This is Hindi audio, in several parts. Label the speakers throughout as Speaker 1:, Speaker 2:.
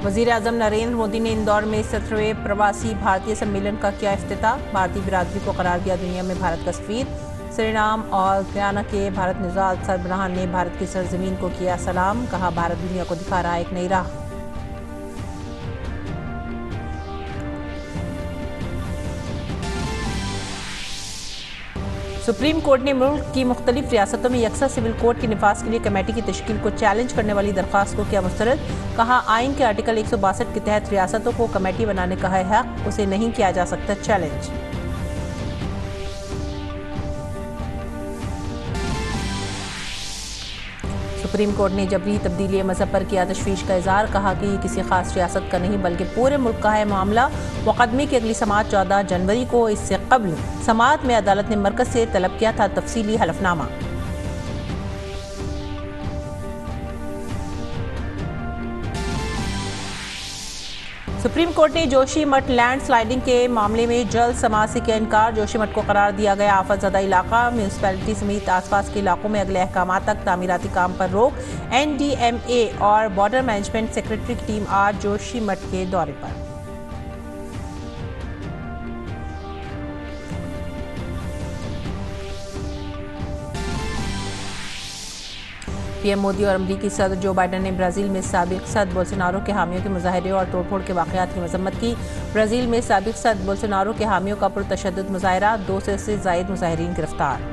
Speaker 1: वजीर आजम नरेंद्र मोदी ने इंदौर में 17वें प्रवासी भारतीय सम्मेलन का किया इफ्तिताह। भारतीय बिरादरी को करार दिया दुनिया में भारत का सफीर। सूरीनाम और गयाना के भारत निजात सरबराह ने भारत की सरजमीन को किया सलाम। कहा, भारत दुनिया को दिखा रहा एक नई राह। सुप्रीम कोर्ट ने मुल्क की मुख्तलिफ रियासतों में यकसा सिविल कोड के निफाज के लिए कमेटी की तश्कील को चैलेंज करने वाली दरख्वास्त को किया मुस्तरद। कहा, आइन के आर्टिकल 162 के तहत रियासतों को कमेटी बनाने का है हक, उसे नहीं किया जा सकता चैलेंज। सुप्रीम कोर्ट ने जबरी तब्दीली मजहब पर किया तशवीश का इजहार। कहा कि किसी खास रियासत का नहीं बल्कि पूरे मुल्क का है मामला। मुकदमे की अगली समाअत 14 जनवरी को। इससे कबल समाअत में अदालत ने मरकज से तलब किया था तफसीली हलफनामा। सुप्रीम कोर्ट ने जोशीमठ लैंड स्लाइडिंग के मामले में जल्द समाअत से किया इनकार। जोशीमठ को करार दिया गया आफत ज़दा इलाका। म्यूनसिपैलिटी समेत आसपास के इलाकों में अगले अहकाम तक तामीराती काम पर रोक। NDMA और बॉर्डर मैनेजमेंट सेक्रेटरी की टीम आज जोशीमठ के दौरे पर। पीएम मोदी और अमरीकी सदर जो बाइडन ने ब्राजील में साबिक सदर बोल्सोनारो के हामियों के मुजाहरे और तोड़फोड़ के वाक़यात की मजम्मत की। ब्राजील में साबिक सदर बोल्सोनारो के हामियों का पुरतशद्दुद मुजाहरा। 200 से ज़ायद मुजाहिरीन गिरफ्तार।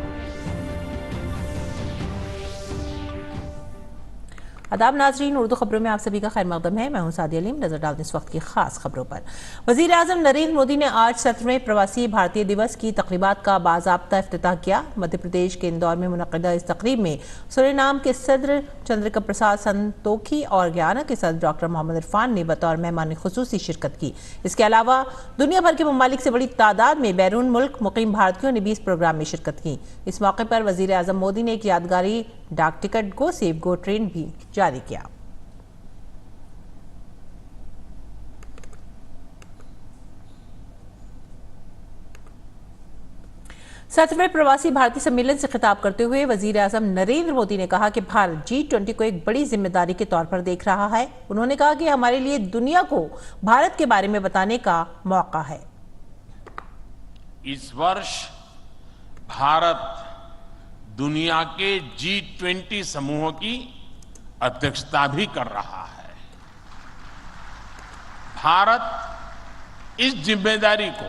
Speaker 1: आदाब नाजरीन, उर्दू खबरों में आप सभी का खैर मकदम है। मैं हूं सादिया अलीम। नजर डालते इस वक्त की खास खबरों पर। वजीर आजम नरेंद्र मोदी ने आज 17वें प्रवासी भारतीय दिवस की तकरीबात का बाज़ाब्ता इफ्तिताह किया। मध्य प्रदेश के इंदौर में मुनक़िदा इस तकरीब में सूरीनाम के सदर चंद्रिका प्रसाद संतोखी और गयाना के सदर डॉक्टर मोहम्मद इरफान ने बतौर मेहमान खुसूसी शिरकत की। इसके अलावा दुनिया भर के ममालिक से बड़ी तादाद में बैरून मुल्क मुकीम भारतीयों ने भी इस प्रोग्राम में शिरकत की। इस मौके पर वजीर आजम मोदी ने एक यादगारी डाक टिकट गो सेव गो ट्रेन भी जारी किया। सत्रहवें प्रवासी भारतीय सम्मेलन से खिताब करते हुए वजीर आजम नरेंद्र मोदी ने कहा कि भारत G20 को एक बड़ी जिम्मेदारी के तौर पर देख रहा है। उन्होंने कहा कि हमारे लिए दुनिया को भारत के बारे में बताने का मौका है।
Speaker 2: इस वर्ष भारत दुनिया के G20 समूहों की अध्यक्षता भी कर रहा है। भारत इस जिम्मेदारी को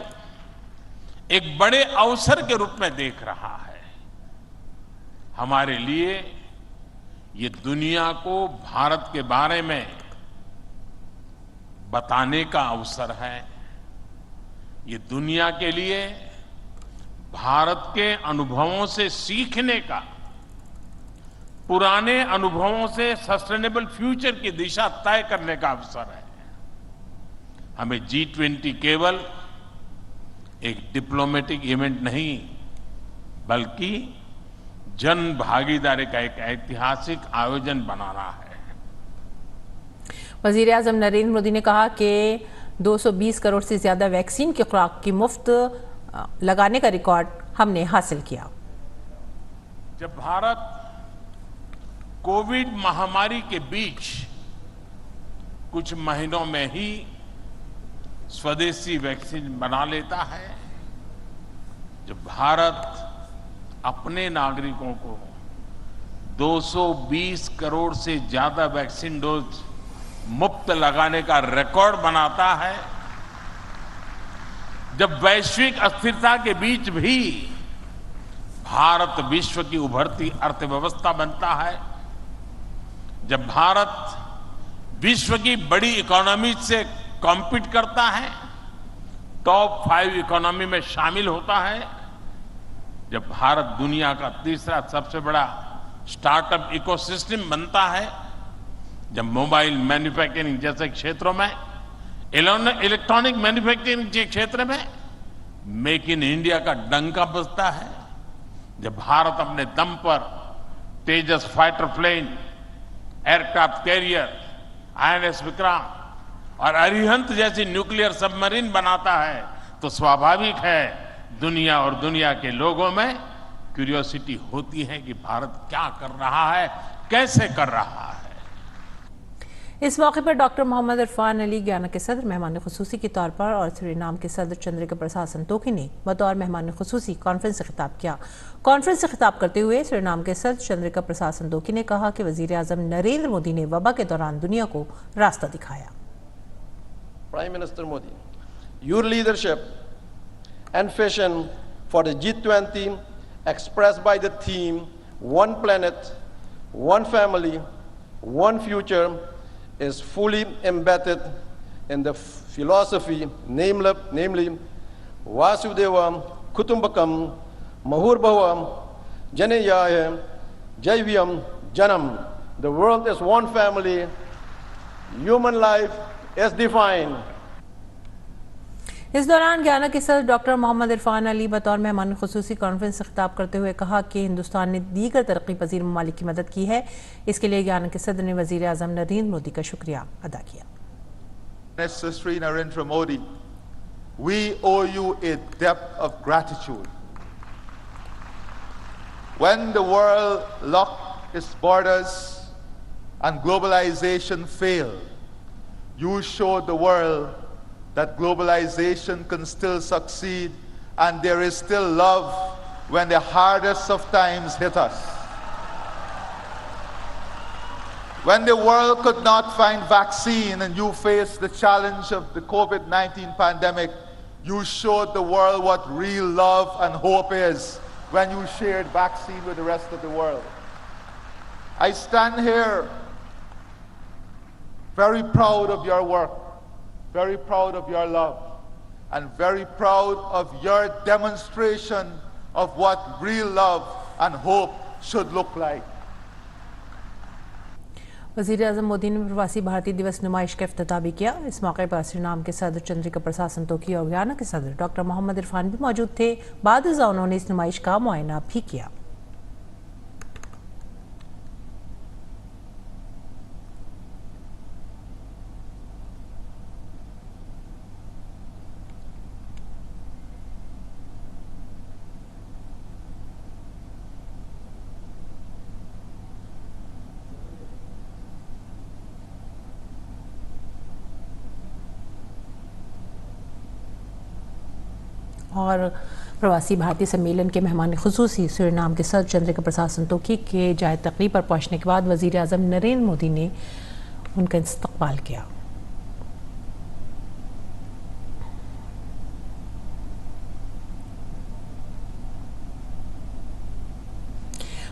Speaker 2: एक बड़े अवसर के रूप में देख रहा है। हमारे लिए ये दुनिया को भारत के बारे में बताने का अवसर है। ये दुनिया के लिए भारत के अनुभवों से सीखने का, पुराने अनुभवों से सस्टेनेबल फ्यूचर की दिशा तय करने का अवसर है। हमें G20 केवल एक डिप्लोमेटिक इवेंट नहीं बल्कि जन भागीदारी का एक ऐतिहासिक आयोजन बनाना है।
Speaker 1: वजीर आजम नरेंद्र मोदी ने कहा कि 220 करोड़ से ज्यादा वैक्सीन की खुराक की मुफ्त लगाने का रिकॉर्ड हमने हासिल किया।
Speaker 2: जब भारत कोविड महामारी के बीच कुछ महीनों में ही स्वदेशी वैक्सीन बना लेता है, जब भारत अपने नागरिकों को 220 करोड़ से ज्यादा वैक्सीन डोज मुफ्त लगाने का रिकॉर्ड बनाता है, जब वैश्विक अस्थिरता के बीच भी भारत विश्व की उभरती अर्थव्यवस्था बनता है, जब भारत विश्व की बड़ी इकोनॉमी से कॉम्पीट करता है, टॉप 5 इकोनॉमी में शामिल होता है, जब भारत दुनिया का तीसरा सबसे बड़ा स्टार्टअप इकोसिस्टम बनता है, जब मोबाइल मैन्युफैक्चरिंग जैसे क्षेत्रों में, इलेक्ट्रॉनिक मैन्युफैक्चरिंग के क्षेत्र में मेक इन इंडिया का डंका बजता है, जब भारत अपने दम पर Tejas fighter plane, aircraft carrier, INS Vikrant और अरिहंत जैसी न्यूक्लियर सबमरीन बनाता है, तो स्वाभाविक है दुनिया और दुनिया के लोगों में क्यूरियोसिटी होती है कि भारत क्या कर रहा है, कैसे कर रहा है।
Speaker 1: इस मौके पर डॉक्टर मोहम्मद इरफान अली गयाना के सदर मेहमान खुसूसी के तौर पर और सूरीनाम के सदर चंद्रिका प्रसाद संतोखी ने बतौर मेहमान खुसूसी कॉन्फ्रेंस से खिताब किया। कॉन्फ्रेंस से खिताब करते हुए सूरीनाम के सदर चंद्रिका प्रसाद संतोखी ने कहा कि वजीर आजम नरेंद्र मोदी ने वबा के दौरान दुनिया को रास्ता दिखाया।
Speaker 3: Prime Minister Modi, your leadership and vision for the G20 expressed by the theme One Planet, One Family, One Future is fully embedded in the philosophy, namely Vasudeva Kutumbakam Mahurbhava Janeyaya Jaivyam Janam. The world is one family, human life is defined.
Speaker 1: इस दौरान गयाना के सदर डॉक्टर मोहम्मद इरफान अली बतौर मेहमान खुसूसी कॉन्फ्रेंस से खिताब करते हुए कहा कि हिंदुस्तान ने दीगर तरक्की पजीर ममालिक की मदद की है। इसके लिए गयाना के सदर ने वजीर आजम नरेंद्र मोदी का शुक्रिया अदा किया।
Speaker 4: Shri Narendra Modi, we owe you a debt of gratitude. When the world locked its borders and globalization failed, you showed the world that globalization can still succeed and there is still love when the hardest of times hit us. When the world could not find vaccine and you faced the challenge of the COVID-19 pandemic, you showed the world what real love and hope is when you shared vaccine with the rest of the world. I stand here very proud of your work, very proud of your love, and very proud of your demonstration of what real love and hope should look like.
Speaker 1: वजीर आजम मोदी ने प्रवासी भारतीय दिवस नुमाइश का इफ्तिताह भी किया। इस मौके पर सूरीनाम के सदर चंद्रिका प्रसाद संतोखी और गयाना के सदर डॉक्टर मोहम्मद इरफान भी मौजूद थे। बाद उन्होंने इस नुमाइश का मुआयना भी किया। और प्रवासी भारतीय सम्मेलन के मेहमान खुसूसी सूरीनाम के सदर चंद्रिका प्रसाद संतोखी के जाए तकरीब पर पहुंचने के बाद वजीर आजम नरेंद्र मोदी ने उनका इस्तकबाल किया।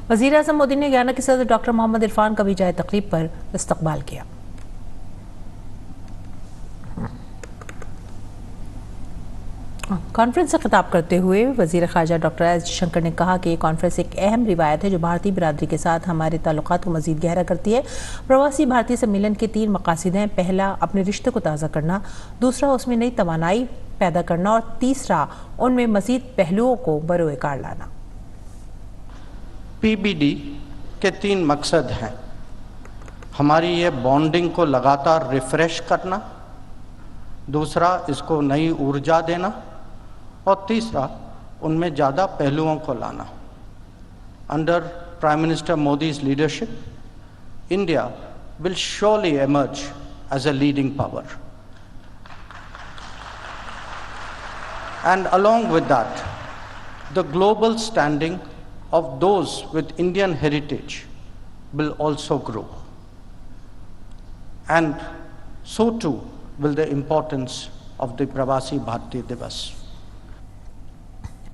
Speaker 1: वजीर आजम मोदी ने गयाना के सदर डॉक्टर मोहम्मद इरफान का भी जाए तकरीब पर इस्तकबाल किया। कॉन्फ्रेंस से खिताब करते हुए वजीर ख़ारजा डॉक्टर एस जयशंकर ने कहा कि ये कॉन्फ्रेंस एक अहम रिवायत है जो भारतीय बिरादरी के साथ हमारे ताल्लुकात को मज़ीद गहरा करती है। प्रवासी भारतीय सम्मेलन के 3 मकासद हैं। पहला, अपने रिश्ते को ताज़ा करना, दूसरा, उसमें नई तवानाई पैदा करना और तीसरा, उनमें मज़ीद पहलुओं को बरोए कार लाना।
Speaker 5: PBD के 3 मकसद हैं। हमारी ये बॉन्डिंग को लगातार रिफ्रेश करना, दूसरा, इसको नई ऊर्जा देना और तीसरा, उनमें ज़्यादा पहलुओं को लाना। Under prime minister Modi's leadership, India will surely emerge as a leading power. And along with that, the global standing of those with Indian heritage will also grow. And so too will the importance of the Pravasi Bharatiya Divas.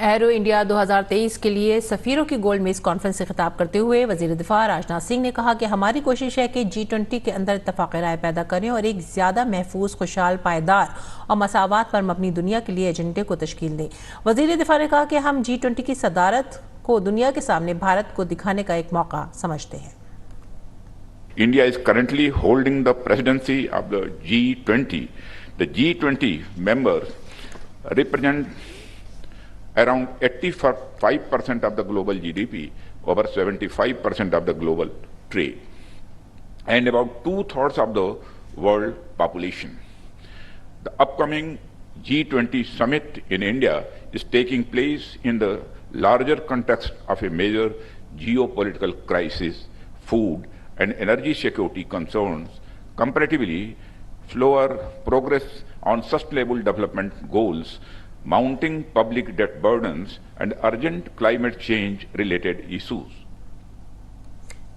Speaker 1: Arrow India 2023 के लिए सफीरों की गोल्ड मेज कॉन्फ्रेंस से खिताब करते हुए वजीर दिफा राजनाथ सिंह ने कहा कि हमारी कोशिश है कि G20 के अंदर इत्तफाक राय पैदा करें और एक ज़्यादा महफूज, खुशहाल, पायदार और मसावात पर मबनी दुनिया के लिए एजेंडे को तश्कील दें। वजीर दिफा ने कहा कि हम G20 की सदारत को दुनिया के सामने भारत को दिखाने का एक मौका समझते हैं।
Speaker 6: India is currently holding the presidency of the G20. The G20 members represent around 85% of the global GDP, over 75% of the global trade, and about 2/3 of the world population. The upcoming G20 summit in India is taking place in the larger context of a major geopolitical crisis, food and energy security concerns comparatively slower progress on sustainable development goals, mounting public debt burdens, and urgent climate change related issues.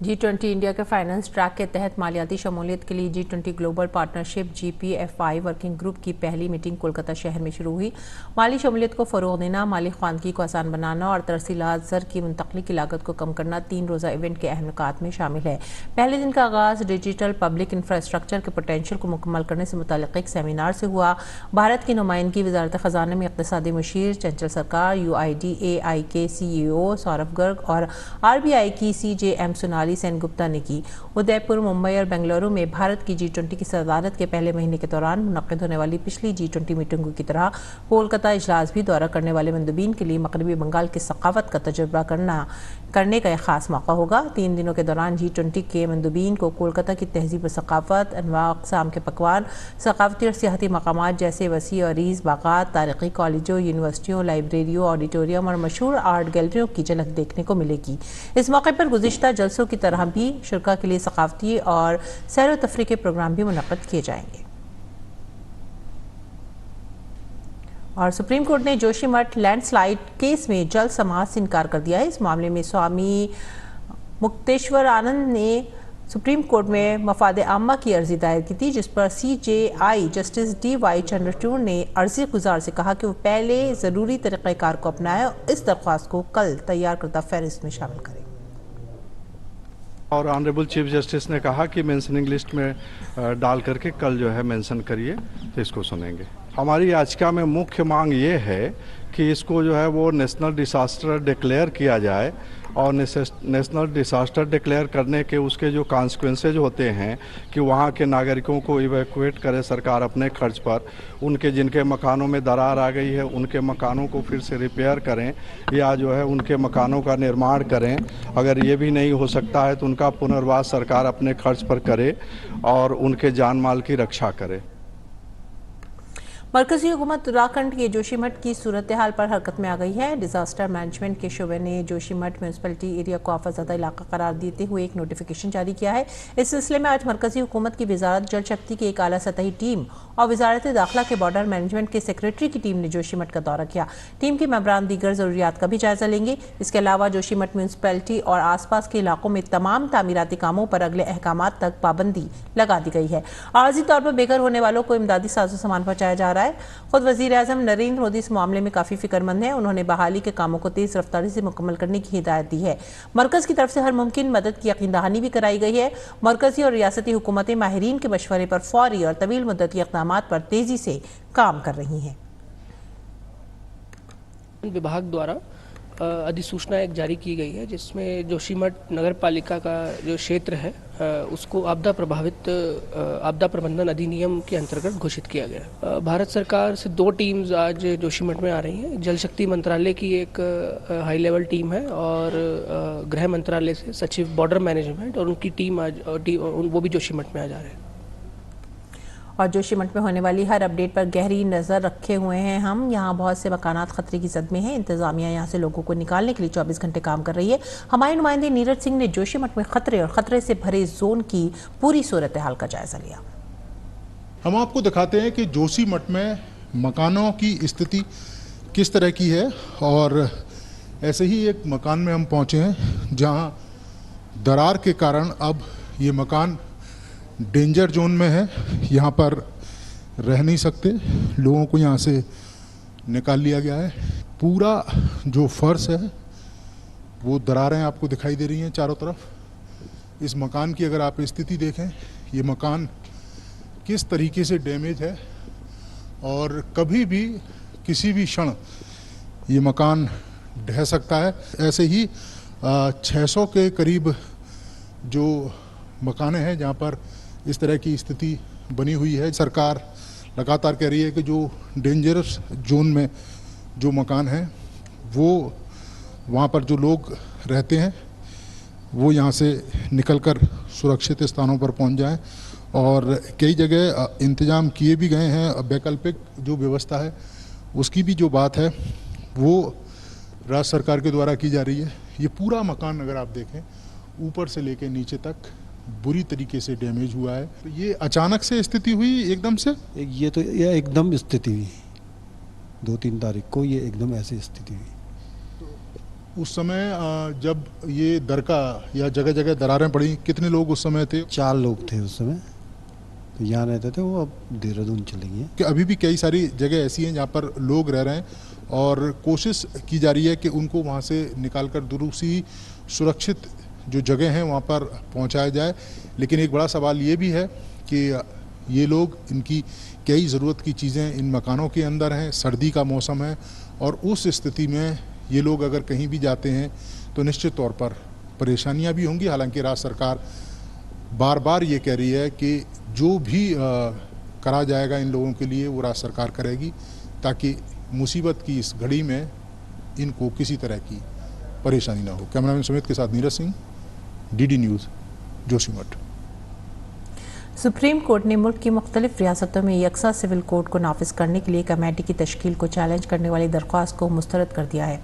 Speaker 1: G20 India के फाइनेंस ट्रैक के तहत मालियाती शमूलियत के लिए G20 global partnership GPFI working group की पहली मीटिंग कोलकाता शहर में शुरू हुई। माली शमूलियत को फ़रोग़ देना, माली ख़वानगी को आसान बनाना और तरसीलात ज़र की मुंतक़ली की लागत को कम करना 3 रोज़ा इवेंट के अहम नुकात में शामिल है। पहले दिन का आगाज़ डिजिटल पब्लिक इंफ्रास्ट्रक्चर के पोटेंशियल को मुकम्मल करने से मुताल्लिक़ एक सेमिनार से हुआ। भारत की नुमाइंदगी वज़ारत ख़ज़ाना में इक़्तिसादी मुशीर चंचल सरकार, UIDAI के CEO सौरभ गर्ग और RBI की CJM सोनाली सेन गुप्ता ने की। उदयपुर, मुंबई और बेंगलुरु में भारत की G20 की सदारत के पहले महीने के दौरान मुनक़्क़िद होने वाली पिछली G20 मीटिंगों की तरह कोलकाता इजलास भी दौरा करने वाले मंदूबीन के लिए मग़रिबी बंगाल की सक़ाफ़त का तजुर्बा करने का एक ख़ास मौका होगा। 3 दिनों के दौरान G20 के मंदूबीन को कोलकाता की तहज़ीब और सक़ाफ़त, अनवा अक़साम के पकवान, सक़ाफ़ती और सियाहती मक़ामात जैसे वसी और रीज़ बाग़ात, तारीख़ी कॉलेजों, यूनिवर्सिटियों, लाइब्रेरियों, ऑडिटोरियम और मशहूर आर्ट गैलरियों की झलक देखने को मिलेगी। इस मौके पर गुज़िश्ता जलसों की तरह भी शुरा के लिए सक़ाफ़ती और सैर व तफरीह के प्रोग्राम भी मुनक़्क़िद किए जाएंगे। और सुप्रीम कोर्ट ने जोशीमठ लैंडस्लाइड केस में जल्द समाअत से इनकार कर दिया है। इस मामले में स्वामी मुक्तेश्वर आनंद ने सुप्रीम कोर्ट में मफाद आम्मा की अर्जी दायर की थी, जिस पर CJI जस्टिस DY चंद्रचूड़ ने अर्जी गुजार से कहा कि वो पहले ज़रूरी तरीक़ाकार को अपनाए और इस दरख्वास्त को कल तैयार करदा फहरिस्त में शामिल करें।
Speaker 7: और ऑनरेबल चीफ जस्टिस ने कहा कि मेंशनिंग लिस्ट में डाल करके कल जो है मेंशन करिए, तो इसको सुनेंगे। हमारी याचिका में मुख्य मांग ये है कि इसको जो है वो नेशनल डिसास्टर डिक्लेयर किया जाए और नेशनल डिसास्टर डिक्लेयर करने के उसके जो कॉन्सिक्वेंसेज होते हैं कि वहाँ के नागरिकों को इवैक्यूएट करे सरकार अपने खर्च पर, उनके जिनके मकानों में दरार आ गई है उनके मकानों को फिर से रिपेयर करें या जो है उनके मकानों का निर्माण करें। अगर ये भी नहीं हो सकता है तो उनका पुनर्वास सरकार अपने खर्च पर करे और उनके जान माल की रक्षा करे।
Speaker 1: मरकजी हुकूमत उत्तराखंड के जोशीमठ की सूरत हाल पर हरकत में आ गई है। डिजास्टर मैनेजमेंट के शोबे ने जोशीमठ म्यूनसिपलिटी एरिया को आफतज़दा इलाका करार देते हुए एक नोटिफिकेशन जारी किया है। इस सिलसिले में आज मरकजी हुकूमत की वजारत जल शक्ति की एक आला सतही टीम और वजारत दाखिला के बॉर्डर मैनेजमेंट के सेक्रेटरी की टीम ने जोशीमठ का दौरा किया। टीम के मेंबरान दीगर ज़रूरियात का भी जायजा लेंगे। इसके अलावा जोशीमठ म्यूनसिपलिटी और आसपास के इलाकों में तमाम तामीराती कामों पर अगले अहकामात तक पाबंदी लगा दी गई है। आर्जी तौर पर बेघर होने वालों को इमदादी साजो सामान पहुंचाया जा रहा है। खुद वज़ीर आज़म नरेंद्र मोदी इस मामले में काफ़ी फिक्रमंद हैं। उन्होंने बहाली के कामों को तेज़ रफ्तारी से मुकम्मल करने की हिदायत दी है। मरकज़ की तरफ से हर मुमकिन मदद की यकीन दहानी भी कराई गई है। मरकज़ी और रियासती हुकूमतें माहिरीन के मशवरे पर फौरी और तवील मुद्दती इक़दामात पर तेज़ी से काम कर रही हैं।
Speaker 8: विभाग द्वारा अधिसूचना एक जारी की गई है, जिसमें जोशीमठ नगर पालिका का जो क्षेत्र है उसको आपदा प्रबंधन अधिनियम के अंतर्गत घोषित किया गया। भारत सरकार से 2 टीम्स आज जोशीमठ में आ रही हैं। जल शक्ति मंत्रालय की एक हाई लेवल टीम है और गृह मंत्रालय से सचिव बॉर्डर मैनेजमेंट और उनकी टीम आज वो भी जोशीमठ में आ जा रहे हैं।
Speaker 1: और जोशीमठ में होने वाली हर अपडेट पर गहरी नज़र रखे हुए हैं हम। यहाँ बहुत से मकानात खतरे की जद में हैं। इंतजामिया यहाँ से लोगों को निकालने के लिए 24 घंटे काम कर रही है। हमारे नुमाइंदे नीरज सिंह ने जोशीमठ में खतरे और खतरे से भरे जोन की पूरी सूरत हाल का जायजा लिया।
Speaker 9: हम आपको दिखाते हैं कि जोशीमठ में मकानों की स्थिति किस तरह की है। और ऐसे ही एक मकान में हम पहुँचे हैं जहाँ दरार के कारण अब ये मकान डेंजर जोन में है। यहाँ पर रह नहीं सकते, लोगों को यहाँ से निकाल लिया गया है। पूरा जो फर्श है वो दरारें आपको दिखाई दे रही हैं चारों तरफ। इस मकान की अगर आप स्थिति देखें, ये मकान किस तरीके से डैमेज है और कभी भी किसी भी क्षण ये मकान ढह सकता है। ऐसे ही 600 के करीब जो मकाने हैं जहाँ पर इस तरह की स्थिति बनी हुई है। सरकार लगातार कह रही है कि जो डेंजरस जोन में जो मकान हैं वो वहाँ पर जो लोग रहते हैं वो यहाँ से निकलकर सुरक्षित स्थानों पर पहुँच जाएं। और कई जगह इंतजाम किए भी गए हैं। वैकल्पिक जो व्यवस्था है उसकी भी जो बात है वो राज्य सरकार के द्वारा की जा रही है। ये पूरा मकान अगर आप देखें ऊपर से लेकर नीचे तक बुरी तरीके से डैमेज हुआ है। तो ये अचानक से स्थिति हुई एकदम से?
Speaker 10: ये एकदम स्थिति हुई, 2-3 तारीख को ये एकदम ऐसी स्थिति हुई।
Speaker 9: उस समय जब ये दरका या जगह जगह दरारें पड़ी, कितने लोग उस समय थे?
Speaker 10: 4 लोग थे उस समय, तो यहाँ रहते थे, वो अब देहरादून चले गए।
Speaker 9: कि अभी भी कई सारी जगह ऐसी हैं जहाँ पर लोग रह रहे हैं और कोशिश की जा रही है कि उनको वहाँ से निकालकर दूसरी सुरक्षित जो जगह हैं वहाँ पर पहुँचाया जाए। लेकिन एक बड़ा सवाल ये भी है कि ये लोग, इनकी कई ज़रूरत की चीज़ें इन मकानों के अंदर हैं, सर्दी का मौसम है और उस स्थिति में ये लोग अगर कहीं भी जाते हैं तो निश्चित तौर पर परेशानियां भी होंगी। हालांकि राज्य सरकार बार बार ये कह रही है कि जो भी करा जाएगा इन लोगों के लिए वो राज्य सरकार करेगी, ताकि मुसीबत की इस घड़ी में इनको किसी तरह की परेशानी ना हो। कैमरामैन सुमित के साथ Neeraj Singh, DD news, Joshimath.
Speaker 1: Supreme court ने मुल्क की मुख्तलिफ रियासतों में यकसा सिविल कोड को नाफिज करने के लिए कमेटी की तश्कील को चैलेंज करने वाली दरख्वास्त को मुस्तरद कर दिया है।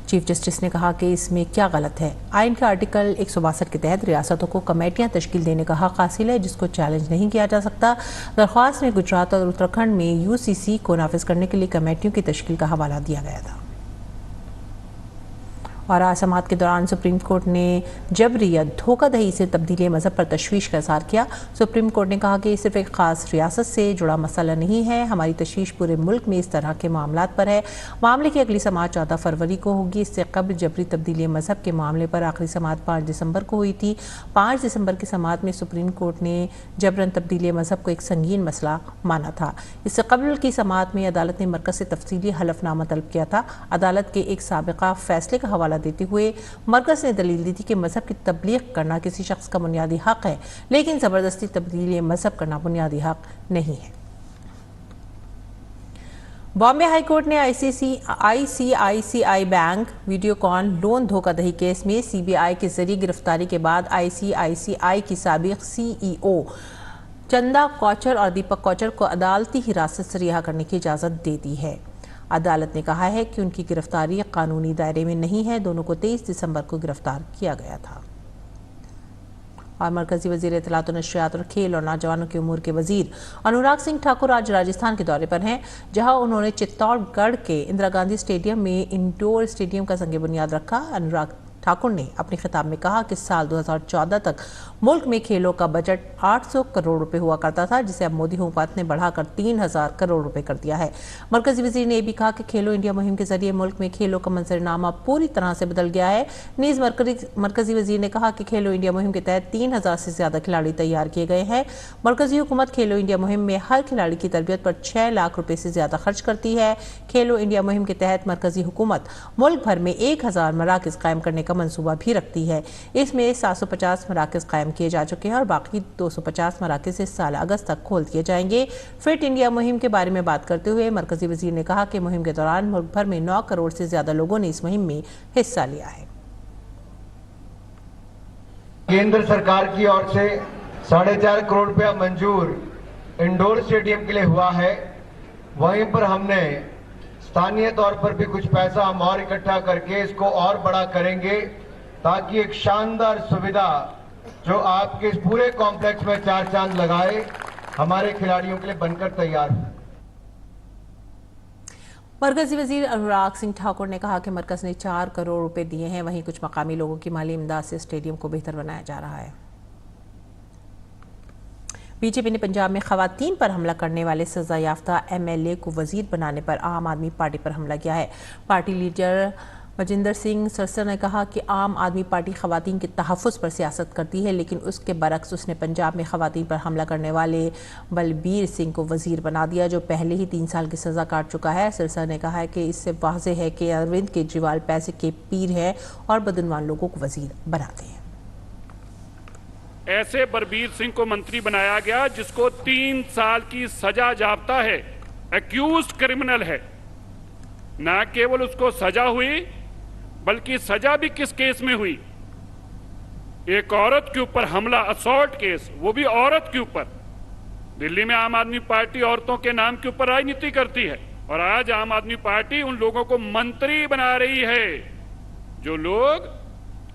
Speaker 1: चीफ जस्टिस ने कहा कि इसमें क्या गलत है। आइन के आर्टिकल 162 के तहत रियासतों को कमेटियां तश्कील देने का हक हासिल है, जिसको चैलेंज नहीं किया जा सकता। दरख्वास्त में गुजरात और उत्तराखंड में UCC को नाफिज करने के लिए कमेटियों की तश्कील का हवाला दिया गया था। और आज समाअत के दौरान सुप्रीम कोर्ट ने जबरी या धोखाधड़ी से तब्दीली मजहब पर तशवीश का इज़हार किया। सुप्रीम कोर्ट ने कहा कि ये सिर्फ एक खास रियासत से जुड़ा मसला नहीं है, हमारी तशवीश पूरे मुल्क में इस तरह के मामलात पर है। मामले की अगली समाअत 14 फरवरी को होगी। इससे कबल जबरी तब्दीली मजहब के मामले पर आखिरी समाअत 5 दिसंबर को हुई थी। 5 दिसंबर की समाअत में सुप्रीम कोर्ट ने जबरन तब्दीली मजहब को एक संगीन मसला माना था। इससे कबल की समाअत में अदालत ने मरकज से तफसीली हलफनामा तलब किया था। अदालत के एक साबिका फैसले का हवाला देते हुए मरकज ने दलील दी थी कि मजहब की तबलीग करना किसी शख्स का बुनियादी हक है, लेकिन जबरदस्ती तब्दीली मजहब करना बुनियादी हक नहीं है। बॉम्बे हाई कोर्ट ने ICICI बैंक वीडियोकॉन लोन धोखाधड़ी केस में CBI के जरिए गिरफ्तारी के बाद ICICI की साबिक CEO चंदा कोचर और दीपक कोचर को अदालती हिरासत से रिहा करने की इजाज़त दे दी है। अदालत ने कहा है कि उनकी गिरफ्तारी कानूनी दायरे में नहीं है। दोनों को 23 दिसंबर को गिरफ्तार किया गया था। और मरकजी वजीर इत्तलात और नशरियात और खेल और नौजवानों के उमूर के वजीर अनुराग सिंह ठाकुर आज राजस्थान के दौरे पर हैं, जहां उन्होंने चित्तौड़गढ़ के इंदिरा गांधी स्टेडियम में इंडोर स्टेडियम का संग बुनियाद रखा। अनुराग ठाकुर ने अपने खिताब में कहा कि साल 2014 तक मुल्क में खेलों का बजट 800 करोड़ रुपए हुआ करता था, जिसे अब मोदी हुकूमत ने बढ़ाकर 3000 करोड़ रुपए कर दिया है। मरकजी वजीर ने यह भी कहा कि खेलो इंडिया मुहिम के जरिए मुल्क में खेलों का मंजरनामा पूरी तरह से बदल गया है। नीज मरकजी वजीर ने कहा कि खेलो इंडिया मुहिम के तहत 3000 से ज्यादा खिलाड़ी तैयार किए गए हैं। मरकजी हुकूमत खेलो इंडिया मुहिम में हर खिलाड़ी की तरबियत पर 6 लाख रुपए से ज्यादा खर्च करती है। खेलो इंडिया मुहिम के तहत मरकजी हुकूमत मुल्क भर में 1000 मराकज कायम करने का मंसूबा भी रखती है। इसमें 750 मराकज कायम किए जा चुके हैं और बाकी 250 मराकज इस साल अगस्त तक खोल दिए जाएंगे। फिट इंडिया मुहिम के बारे में बात करते हुए मरकजी वजीर ने कहा कि मुहिम के दौरान मुल्क भर में 9 करोड़ से ज्यादा लोगों ने इस मुहिम में हिस्सा लिया है।
Speaker 11: केंद्र सरकार की ओर से 4.5 करोड़ रुपया मंजूर इंडोर स्टेडियम के लिए हुआ है। वहीं पर हमने स्थानीय तौर पर भी कुछ पैसा हम और इकट्ठा करके इसको और बड़ा करेंगे, ताकि एक शानदार सुविधा जो आपके इस पूरे कॉम्प्लेक्स में 4 चांद लगाए, हमारे खिलाड़ियों के लिए बनकर तैयार हो।
Speaker 1: मरकजी वजीर अनुराग सिंह ठाकुर ने कहा कि मरकज ने 4 करोड़ रुपए दिए हैं। वहीं कुछ मकामी लोगों की माली इमदाद से स्टेडियम को बेहतर बनाया जा रहा है। बीजेपी ने पंजाब में खवातीन पर हमला करने वाले सजा याफ्ता MLA को वजीर बनाने पर आम आदमी पार्टी पर हमला किया है। पार्टी लीडर मजिंदर सिंह सरसर ने कहा कि आम आदमी पार्टी खवातीन के तहफ़्फ़ुज़ पर सियासत करती है, लेकिन उसके बरक्स उसने पंजाब में खवातीन पर हमला करने वाले बलबीर सिंह को वजीर बना दिया, जो पहले ही 3 साल की सज़ा काट चुका है। सरसर ने कहा है कि इससे वाज़ेह है कि अरविंद केजरीवाल पैसे के पीर है और बदनवान लोगों को वजीर बनाते हैं।
Speaker 12: ऐसे बलबीर सिंह को मंत्री बनाया गया जिसको 3 साल की सजा जाब्ता है, एक्यूज्ड क्रिमिनल है। न केवल उसको सजा हुई, बल्कि सजा भी किस केस में हुई? एक औरत के ऊपर हमला, असॉल्ट केस, वो भी औरत के ऊपर। दिल्ली में आम आदमी पार्टी औरतों के नाम के ऊपर राजनीति करती है और आज आम आदमी पार्टी उन लोगों को मंत्री बना रही है जो लोग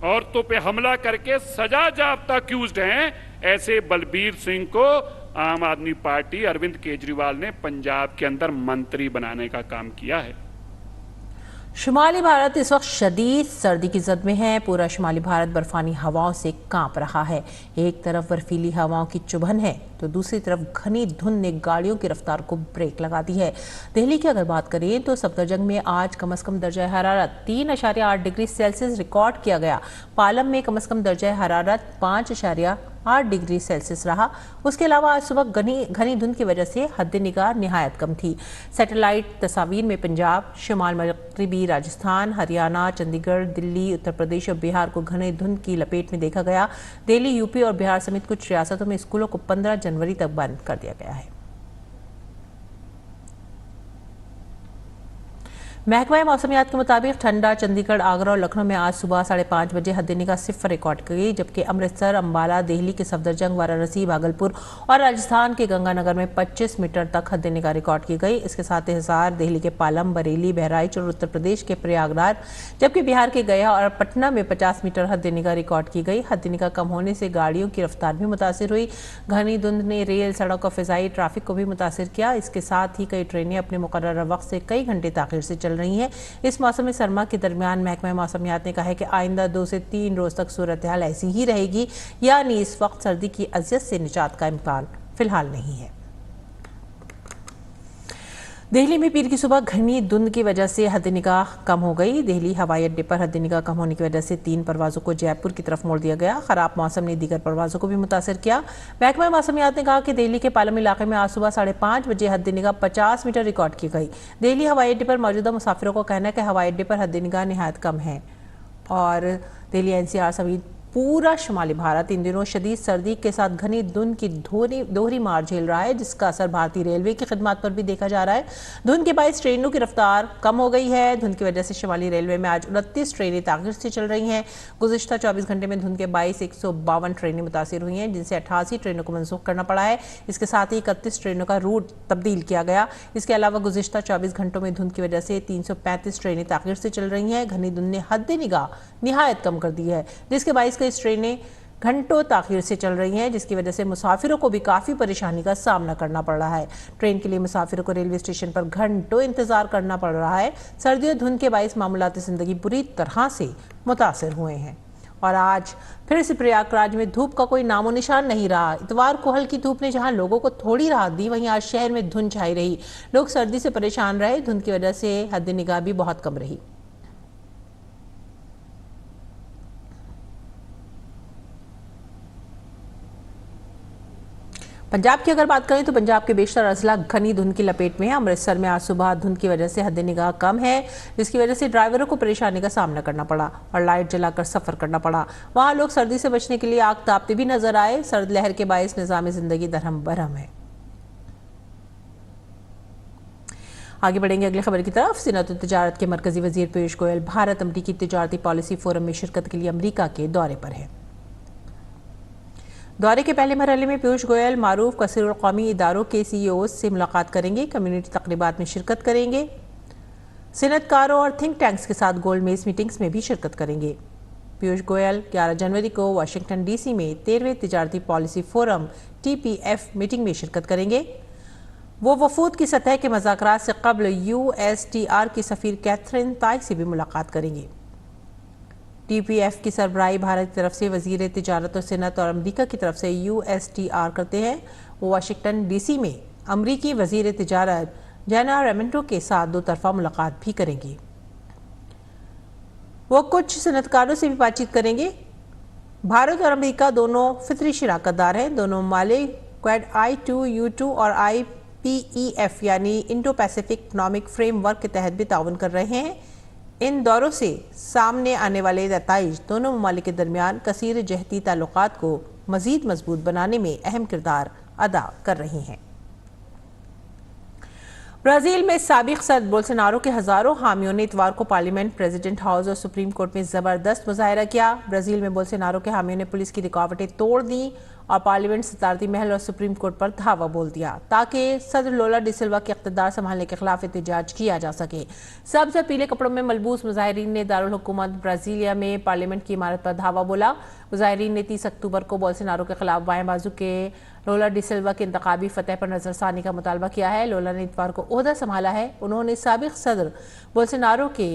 Speaker 12: औरतों पे हमला करके सजा जाब्ता एक्यूज्ड हैं। ऐसे बलबीर सिंह को आम आदमी पार्टी अरविंद केजरीवाल ने पंजाब के अंदर मंत्री बनाने का काम किया है।
Speaker 1: शुमाली भारत इस वक्त शदीद सर्दी की जद में है। पूरा शुमाली भारत बर्फानी हवाओं से कांप रहा है। एक तरफ बर्फीली हवाओं की चुभन है तो दूसरी तरफ घनी धुंध ने गाड़ियों की रफ्तार को ब्रेक लगा दी है। दिल्ली की अगर बात करें तो सफदरजंग में आज कम से कम दर्जा हरारत 3.8 डिग्री सेल्सियस रिकॉर्ड किया गया। पालम में कम से कम दर्जा हरारत 5.8 डिग्री सेल्सियस रहा। उसके अलावा आज सुबह घनी धुंध की वजह से हद निगाह निहायत कम थी। सैटेलाइट तस्वीर में पंजाब, शुमाल मगरबी राजस्थान, हरियाणा, चंडीगढ़, दिल्ली, उत्तर प्रदेश और बिहार को घने धुंध की लपेट में देखा गया। दिल्ली, यूपी और बिहार समेत कुछ रियासतों में स्कूलों को 15 जनवरी तक बंद कर दिया गया है। महकमा मौसमियात के मुताबिक ठंडा चंडीगढ़, आगरा और लखनऊ में आज सुबह 5:30 बजे हद निगाह 0 रिकॉर्ड की गई, जबकि अमृतसर, अंबाला, दिल्ली के सफदरजंग, वाराणसी, भागलपुर और राजस्थान के गंगानगर में 25 मीटर तक हद निगाह रिकॉर्ड की गई। इसके साथ ही हिसार, दिल्ली के पालम, बरेली, बहराइच और उत्तर प्रदेश के प्रयागराज, जबकि बिहार के गया और पटना में 50 मीटर हद निगाह रिकॉर्ड की गई। हद निगाह कम होने से गाड़ियों की रफ्तार भी मुतासिर हुई। घनी धुंध ने रेल, सड़क और फिजाई ट्रैफिक को भी मुतासिर किया। इसके साथ ही कई ट्रेनें अपने मुकर्रर वक्त से कई घंटे ताखिर से चल रही हैं। इस मौसम सरमा के दरमियान महकमा मौसमियात ने कहा है कि आइंदा 2 से 3 रोज तक सूरत हाल ऐसी ही रहेगी, यानी इस वक्त सर्दी की अजियत से निजात का इम्कान फिलहाल नहीं है। दिल्ली में पीर की सुबह घनी धुंध की वजह से हद निगाह कम हो गई। दिल्ली हवाई अड्डे पर हद निगाह कम होने की वजह से 3 परवाजों को जयपुर की तरफ मोड़ दिया गया। खराब मौसम ने दीगर परवाजों को भी मुतासर किया। महकमा मौसमियात ने कहा कि दिल्ली के पालम इलाके में आज सुबह 5:30 बजे हद निगाह 50 मीटर रिकॉर्ड की गई। दिल्ली हवाई अड्डे पर मौजूदा मुसाफिरों का कहना है कि हवाई अड्डे पर हद निगाह निहायत कम है और दिल्ली एनसीआर समेत पूरा शुमाली भारत इन दिनों शदीद सर्दी के साथ घनी धुंध की दोहरी मार झेल रहा है, जिसका असर भारतीय रेलवे की खिदमत पर भी देखा जा रहा है। धुंध के बायस ट्रेनों की रफ्तार कम हो गई है। धुंध की वजह से शुमाली रेलवे में आज 29 ट्रेनें ताखिर से चल रही हैं। गुज़िश्ता 24 घंटे में धुंध के बायस 152 ट्रेनें मुतासिर हुई हैं, जिनसे 88 ट्रेनों को मनसूख करना पड़ा है। इसके साथ ही 31 ट्रेनों का रूट तब्दील किया गया। इसके अलावा गुज़िश्ता 24 घंटों में धुंध की वजह से 335 ट्रेनें ताखिर से चल रही हैं। घनी धुंध ने हद निगाह निहायत कम कर दी है, जिसके बायस कई ट्रेनें घंटों ताखिर से चल रही हैं, जिसकी वजह से मुसाफिरों को भी काफ़ी परेशानी का सामना करना पड़ रहा है। ट्रेन के लिए मुसाफिरों को रेलवे स्टेशन पर घंटों इंतजार करना पड़ रहा है। सर्दियों धुंध के बायस मामूलाती ज़िंदगी बुरी तरह से मुतासर हुए हैं। और आज फिर से प्रयागराज में धूप का कोई नामो निशान नहीं रहा। इतवार को हल्की धूप ने जहां लोगों को थोड़ी राहत दी, वहीं आज शहर में धुंध छाई रही। लोग सर्दी से परेशान रहे। धुंध की वजह से हद निगाह भी बहुत कम रही। पंजाब की अगर बात करें तो पंजाब के बेशतर अजला घनी धुंध की लपेट में है। अमृतसर में आज सुबह धुंध की वजह से हद निगाह कम है, जिसकी वजह से ड्राइवरों को परेशानी का सामना करना पड़ा और लाइट जलाकर सफर करना पड़ा। वहां लोग सर्दी से बचने के लिए आग तापते भी नजर आए। सर्द लहर के बायस निजाम जिंदगी दरहम बरहम है। आगे बढ़ेंगे अगली खबर की तरफ। सिनत और तिजारत के मरकजी वजीर पीयूष गोयल भारत अमरीकी तिजारती पॉलिसी फोरम में शिरकत के लिए अमरीका के दौरे पर है। दौरे के पहले मरहले में पीयूष गोयल मारूफ कसीर कौमी इदारों के सीईओ से मुलाकात करेंगे, कम्युनिटी तकरीबात में शिरकत करेंगे, सिनतकारों और थिंक टैंक्स के साथ गोल मेज मीटिंग्स में भी शिरकत करेंगे। पीयूष गोयल 11 जनवरी को वाशिंगटन डीसी में 13वें तिजारती पॉलिसी फोरम TPF मीटिंग में शिरकत करेंगे। वो वफूद की सतह के मुज़ाकरात से कबल USTR की सफ़ीर कैथरीन ताई से भी मुलाकात करेंगे। TPF की सरबराही भारत की तरफ से वजीर तिजारत और सिनत और अमरीका की तरफ से USTR करते हैं। वो वाशिंगटन DC में अमरीकी वजीर तिजारत जेना रेमेंटो के साथ 2 तरफा मुलाकात भी करेंगे। वो कुछ सनतकारों से भी बातचीत करेंगे। भारत और अमरीका दोनों फितरी शराकतदार हैं। दोनों ममालिक क्वाड I2U2 और IPEF यानी इंडो पैसिफिक इकनॉमिक फ्रेमवर्क के तहत भी ताउन कर रहे हैं। इन दौरों से सामने आने वाले नताइज दोनों ममालिक के दरमियान कसीर जहती ताल्लुकात को मजीद मजबूत बनाने में अहम किरदार अदा कर रही हैं। ब्राजील में साबिक सदर बोल्सोनारो के हजारों हामियों ने इतवार को पार्लियामेंट, प्रेसिडेंट हाउस और सुप्रीम कोर्ट में जबरदस्त मुजाहरा किया। ब्राजील में बोल्सोनारो के हामियों ने पुलिस की रुकावटें तोड़ दी और पार्लियामेंट सदारती महल और सुप्रीम कोर्ट पर धावा बोल दिया ताकि सदर लोला डिसिल्वा के इख्तिदार संभालने के खिलाफ एहतजाज किया जा सके। सबसे पीले कपड़ों में मलबूस मुजाहिरीन ने दारुल हुकूमत ब्राजीलिया में पार्लियामेंट की इमारत पर धावा बोला। मुजाहिरीन ने 30 अक्टूबर को बोल्सोनारो के खिलाफ बाएं बाजू के लोला डिसिल्वा की इंतखाबी फतह पर नजरसानी का मुतालबा किया है। लोला ने इतवार को ओहदा संभाला है। उन्होंने साबिक सदर बोल्सोनारो के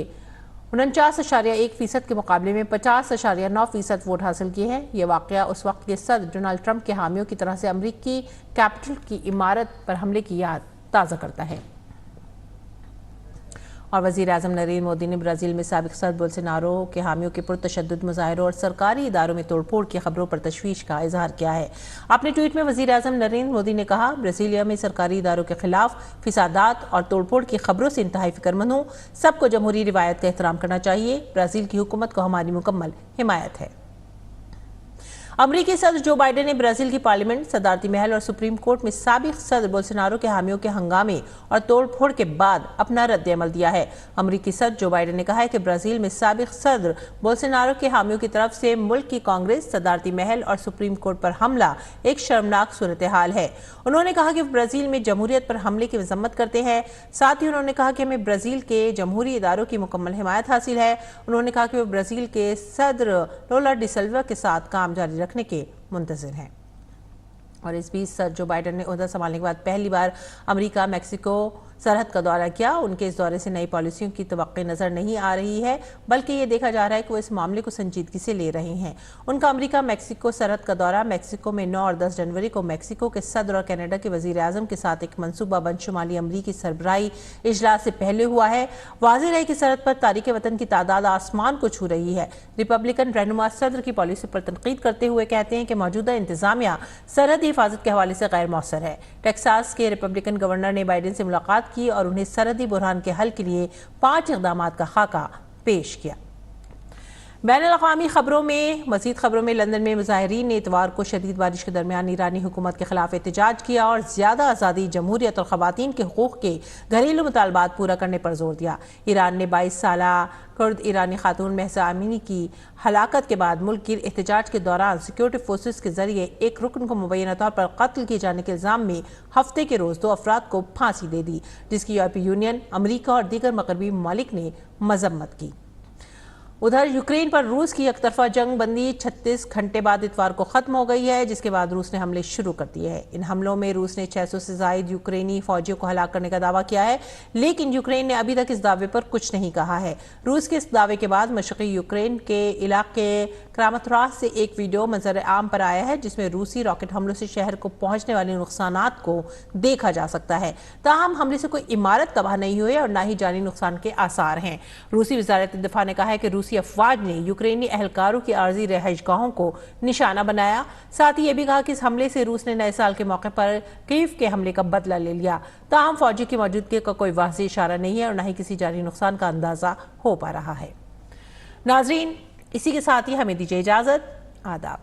Speaker 1: 49.1% के मुकाबले में 50.9% वोट हासिल किए हैं। ये वाकया उस वक्त के सदर डोनाल्ड ट्रंप के हामियों की तरह से अमरीकी कैपिटल की इमारत पर हमले की याद ताज़ा करता है। और वज़ीर आज़म नरेंद्र मोदी ने ब्राज़ील में साबिक सदर बोल्सोनारो के हामियों के पुरतशद्दुद मुजाहिरों और सरकारी इदारों में तोड़फोड़ की खबरों पर तशवीश का इजहार किया है। अपने ट्वीट में वज़ीर आज़म नरेंद्र मोदी ने कहा, ब्राज़ीलिया में सरकारी इदारों के खिलाफ फिसादात और तोड़फोड़ की खबरों से इंतहाई फिक्रमंद हूँ। सबको जमहूरी रिवायत का एहतराम करना चाहिए। ब्राज़ील की हुकूमत को हमारी मुकम्मल हिमायत है। अमरीकी सदर जो बाइडेन ने ब्राजील की पार्लियामेंट, सदारती महल और सुप्रीम कोर्ट में साबिक सदर बोल्सोनारो के हामियों के हंगामे और तोड़फोड़ के बाद अपना रद्द-ए-अमल दिया है। अमरीकी सदर जो बाइडेन ने कहा है कि ब्राजील में साबिक सदर बोल्सोनारो के हामियों की तरफ से मुल्क की कांग्रेस, सदारती महल और सुप्रीम कोर्ट पर हमला एक शर्मनाक सूरत हाल है। उन्होंने कहा कि ब्राजील में जमहूरियत पर हमले की मजम्मत करते हैं। साथ ही उन्होंने कहा कि हमें ब्राजील के जमहूरी इदारों की मुकम्मल हिमायत हासिल है। उन्होंने कहा कि वो ब्राजील के सदर लोला डिसिल्वा के साथ काम जारी रखने के मुंतज़िर हैं। और इस बीच सर जो बाइडेन ने ओहदा संभालने के बाद पहली बार अमेरिका मैक्सिको सरहद का दौरा किया। उनके इस दौरे से नई पॉलिसियों की तवक्को नजर नहीं आ रही है, बल्कि ये देखा जा रहा है कि वो इस मामले को संजीदगी से ले रहे हैं। उनका अमेरिका मैक्सिको सरहद का दौरा मैक्सिको में 9 और 10 जनवरी को मैक्सिको के सदर और कनाडा के वजीर आजम के साथ एक मनसूबाबंद शुमाली अमरीकी सरबराही इजलास से पहले हुआ है। वाज़ेह है कि सरहद पर तारिक वतन की तादाद आसमान को छू रही है। रिपब्लिकन रहनुमा सदर की पॉलिसी पर तनकीद करते हुए कहते हैं कि मौजूदा इंतजामिया सरहदी हिफाजत के हवाले से गैर मौसर है। टेक्सास के रिपब्लिकन गवर्नर ने बाइडेन से मुलाकात की और उन्हें सरहदी बुरहान के हल के लिए 5 इक़दामात का खाका पेश किया। बैनुल-अक़वामी खबरों में मज़ीद खबरों में लंदन में मुजाहिरीन ने इतवार को शदीद बारिश के दरमियान ईरानी हुकूमत के खिलाफ एहतजाज किया और ज़्यादा आज़ादी, जमहूरियत और ख़वातीन के हकूक़ के घरेलू मुतालबात पूरा करने पर जोर दिया। ईरान ने 22 साला कुर्द ईरानी खातून महसा अमीनी की हलाकत के बाद मुल्क गिर एहतजाज के दौरान सिक्योरिटी फोर्सेस के जरिए एक रुकन को मुबैना तौर पर कत्ल किए जाने के इल्ज़ाम में हफ्ते के रोज़ 2 अफराद को फांसी दे दी, जिसकी यूरोपीय यूनियन, अमरीका और दीगर मगरबी ममालिक ने मजम्मत की। उधर यूक्रेन पर रूस की एकतरफा जंग बंदी 36 घंटे बाद इतवार को खत्म हो गई है, जिसके बाद रूस ने हमले शुरू कर दिए हैं। इन हमलों में रूस ने 600 से जायद यूक्रेनी फौजियों को हलाक करने का दावा किया है, लेकिन यूक्रेन ने अभी तक इस दावे पर कुछ नहीं कहा है। रूस के इस दावे के बाद मशरक़ी यूक्रेन के इलाके क्रामातोरास से एक वीडियो मंजर आम पर आया है, जिसमें रूसी रॉकेट हमलों से शहर को पहुंचने वाले नुकसानात को देखा जा सकता है। ताहम हमले से कोई इमारत तबाह नहीं हुई और न ही जानी नुकसान के आसार हैं। रूसी वज़ारत दिफा ने कहा है कि रूसी अफवाज ने यूक्रेनी एहलकारों की आर्जी रहायशगाहों को निशाना बनाया। साथ ही ये भी कहा कि इस हमले से रूस ने नए साल के मौके पर कीव के हमले का बदला ले लिया। ताहम फौजी की मौजूदगी का कोई वाज़ेह इशारा नहीं है और न ही किसी जानी नुकसान का अंदाजा हो पा रहा है। नाज़रीन, इसी के साथ ही हमें दीजिए इजाजत। आदाब।